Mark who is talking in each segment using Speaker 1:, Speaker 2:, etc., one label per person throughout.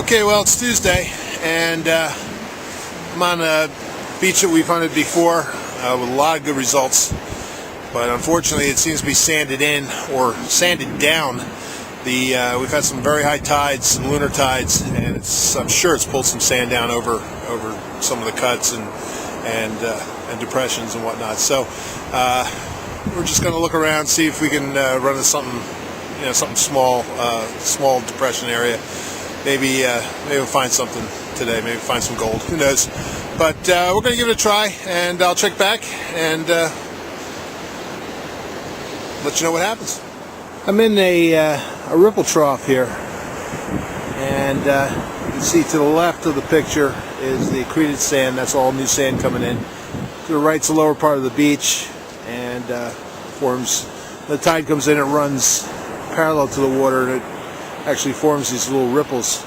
Speaker 1: Okay, well, it's Tuesday, and I'm on a beach that we've hunted before with a lot of good results, but unfortunately it seems to be sanded in or sanded down. We've had some very high tides, some lunar tides, and I'm sure it's pulled some sand down over some of the cuts and depressions and whatnot. So we're just going to look around, see if we can run into something, something small depression area. Maybe we'll find something today. Maybe find some gold. Who knows? But we're going to give it a try, and I'll check back and let you know what happens. I'm in a ripple trough here, and you can see to the left of the picture is the accreted sand. That's all new sand coming in. To the right's the lower part of the beach, and forms. The tide comes in, it runs parallel to the water, and it actually forms these little ripples.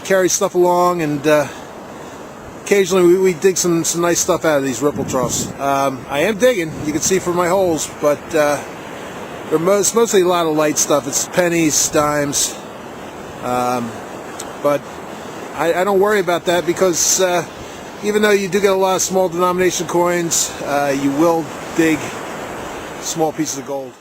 Speaker 1: Carries stuff along, and occasionally we dig some nice stuff out of these ripple troughs. I am digging, you can see from my holes, but it's mostly a lot of light stuff. It's pennies, dimes, but I don't worry about that, because even though you do get a lot of small denomination coins, you will dig small pieces of gold.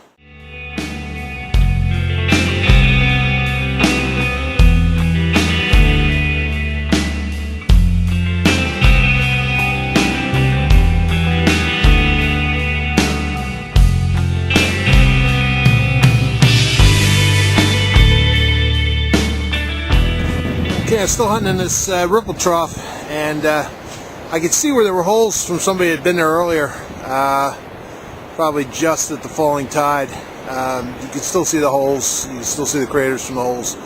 Speaker 1: Okay, I'm still hunting in this ripple trough, and I could see where there were holes from somebody that had been there earlier, probably just at the falling tide. You can still see the holes, you can still see the craters from the holes.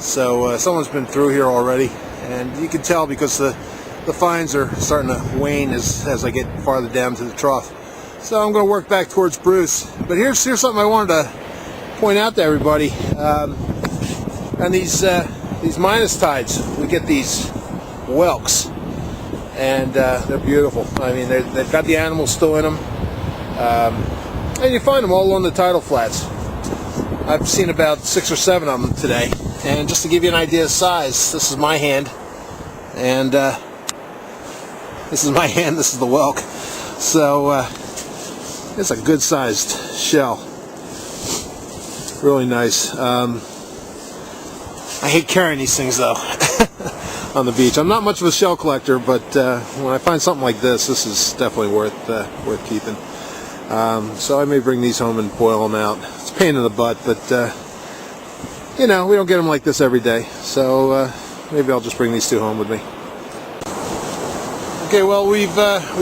Speaker 1: So someone's been through here already, and you can tell because the finds are starting to wane as I get farther down to the trough. So I'm going to work back towards Bruce. But here's something I wanted to point out to everybody. And these minus tides, we get these whelks, and they're beautiful. I mean, they've got the animals still in them, and you find them all along the tidal flats. I've seen about 6 or 7 of them today, and just to give you an idea of size, this is my hand, and this is my hand, this is the whelk. So it's a good sized shell, really nice. I hate carrying these things though on the beach. I'm not much of a shell collector, but when I find something like this is definitely worth keeping. So I may bring these home and boil them out. It's a pain in the butt, but we don't get them like this every day. So maybe I'll just bring these 2 home with me. Okay, well, we've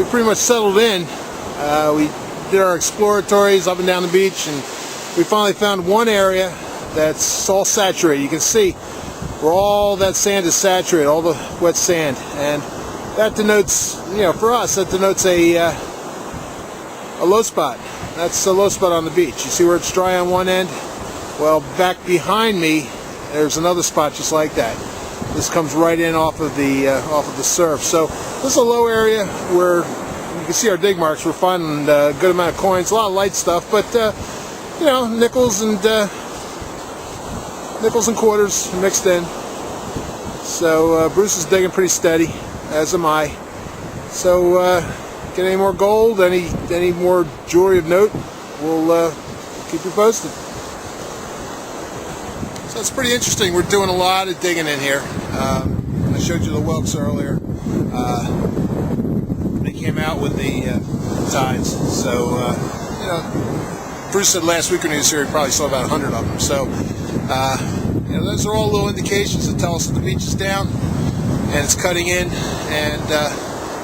Speaker 1: pretty much settled in. We did our exploratories up and down the beach, and we finally found one area that's all saturated. You can see where all that sand is saturated, all the wet sand, and that denotes, for us, that denotes a low spot. That's a low spot on the beach. You see where it's dry on one end? Well, back behind me, there's another spot just like that. This comes right in off of the surf. So this is a low area where you can see our dig marks. We're finding a good amount of coins, a lot of light stuff, but nickels and quarters mixed in. So Bruce is digging pretty steady, as am I. So get any more gold, any more jewelry of note, we'll keep you posted. So it's pretty interesting. We're doing a lot of digging in here. I showed you the whelks earlier. They came out with the tides. So Bruce said last week when he was here he probably saw about 100 of them. So those are all little indications that tell us that the beach is down and it's cutting in, and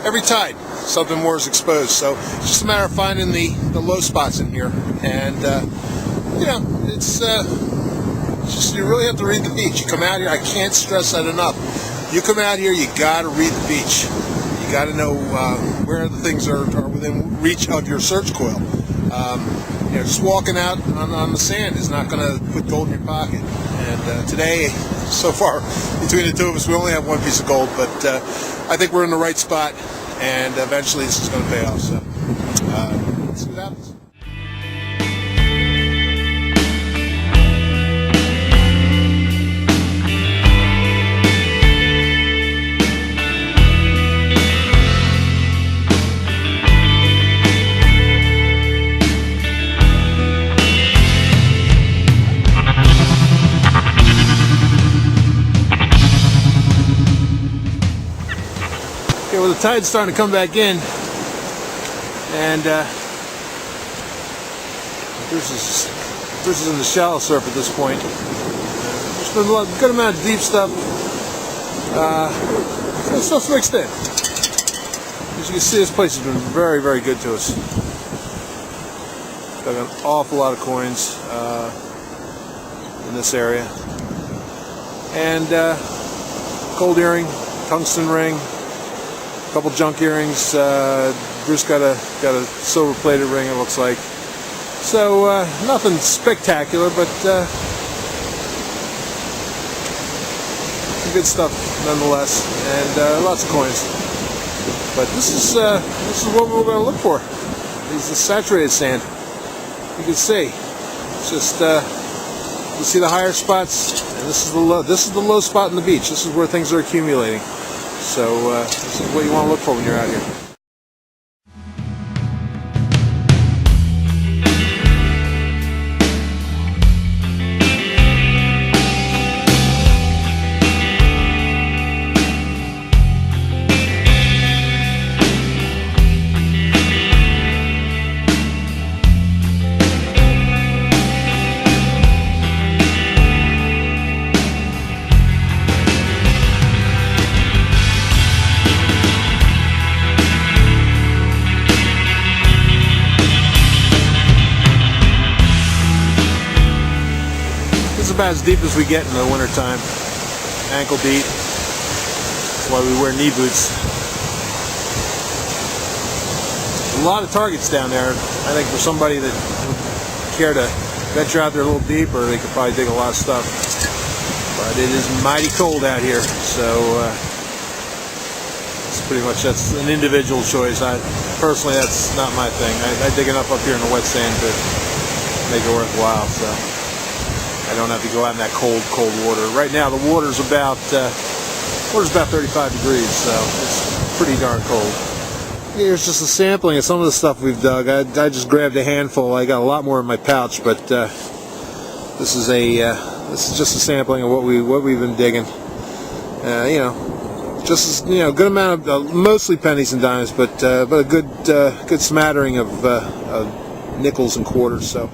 Speaker 1: every tide something more is exposed. So it's just a matter of finding the low spots in here, and it's just, you really have to read the beach. You come out here, I can't stress that enough. You come out here, you got to read the beach. You got to know where the things are within reach of your search coil. Just walking out on the sand is not going to put gold in your pocket. And today, so far, between the 2 of us, we only have 1 piece of gold, but I think we're in the right spot, and eventually this is going to pay off. So let's see what happens. tide's starting to come back in, and this is in the shallow surf at this point. There's been a good amount of deep stuff. Stuff's mixed in. As you can see, this place has been very, very good to us. Got an awful lot of coins in this area, and gold earring, tungsten ring, a couple junk earrings. Bruce got a silver-plated ring, it looks like. So nothing spectacular, but some good stuff nonetheless, and lots of coins. But this is what we're going to look for. This is saturated sand. You can see, it's just you see the higher spots, and this is the low spot in the beach. This is where things are accumulating. So this is what you want to look for when you're out here. About as deep as we get in the winter time, ankle deep. That's why we wear knee boots. A lot of targets down there. I think for somebody that would care to venture out there a little deeper, they could probably dig a lot of stuff. But it is mighty cold out here, so it's pretty much, that's an individual choice. Personally, that's not my thing. I dig enough up here in the wet sand to make it worthwhile. So I don't have to go out in that cold water. Right now, the water's about 35 degrees, so it's pretty darn cold. Here's just a sampling of some of the stuff we've dug. I just grabbed a handful. I got a lot more in my pouch, but this is just a sampling of what we've been digging. Just good amount of mostly pennies and dimes, but a good smattering of nickels and quarters. So.